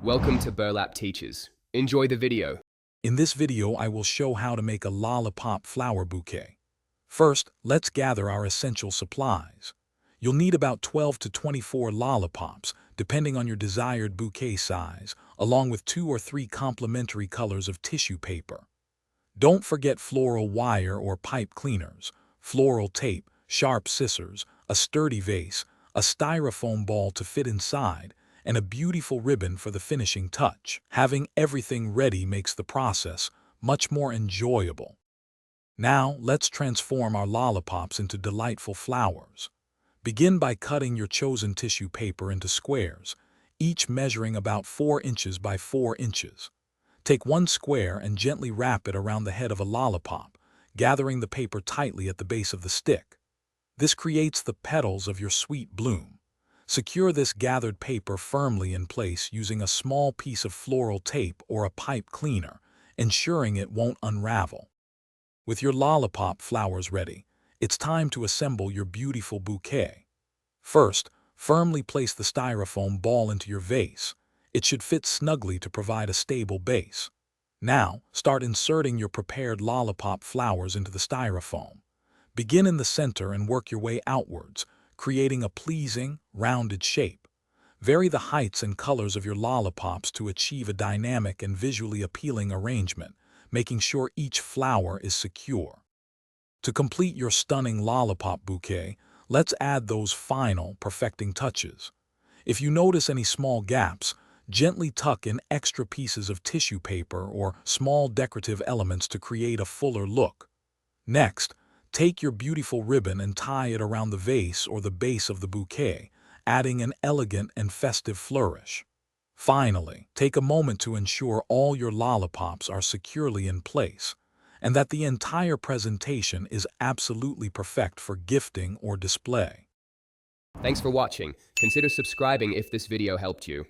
Welcome to Burlap Teachers. Enjoy the video. In this video, I will show how to make a lollipop flower bouquet. First, let's gather our essential supplies. You'll need about 12 to 24 lollipops, depending on your desired bouquet size, along with 2 or 3 complementary colors of tissue paper. Don't forget floral wire or pipe cleaners, floral tape, sharp scissors, a sturdy vase, a styrofoam ball to fit inside, and a beautiful ribbon for the finishing touch. Having everything ready makes the process much more enjoyable. Now, let's transform our lollipops into delightful flowers. Begin by cutting your chosen tissue paper into squares, each measuring about 4 inches by 4 inches. Take one square and gently wrap it around the head of a lollipop, gathering the paper tightly at the base of the stick. This creates the petals of your sweet bloom. Secure this gathered paper firmly in place using a small piece of floral tape or a pipe cleaner, ensuring it won't unravel. With your lollipop flowers ready, it's time to assemble your beautiful bouquet. First, firmly place the styrofoam ball into your vase. It should fit snugly to provide a stable base. Now, start inserting your prepared lollipop flowers into the styrofoam. Begin in the center and work your way outwards, creating a pleasing, rounded shape. Vary the heights and colors of your lollipops to achieve a dynamic and visually appealing arrangement, making sure each flower is secure. To complete your stunning lollipop bouquet, let's add those final, perfecting touches. If you notice any small gaps, gently tuck in extra pieces of tissue paper or small decorative elements to create a fuller look. Next, take your beautiful ribbon and tie it around the vase or the base of the bouquet, adding an elegant and festive flourish. Finally, take a moment to ensure all your lollipops are securely in place and that the entire presentation is absolutely perfect for gifting or display. Thanks for watching. Consider subscribing if this video helped you.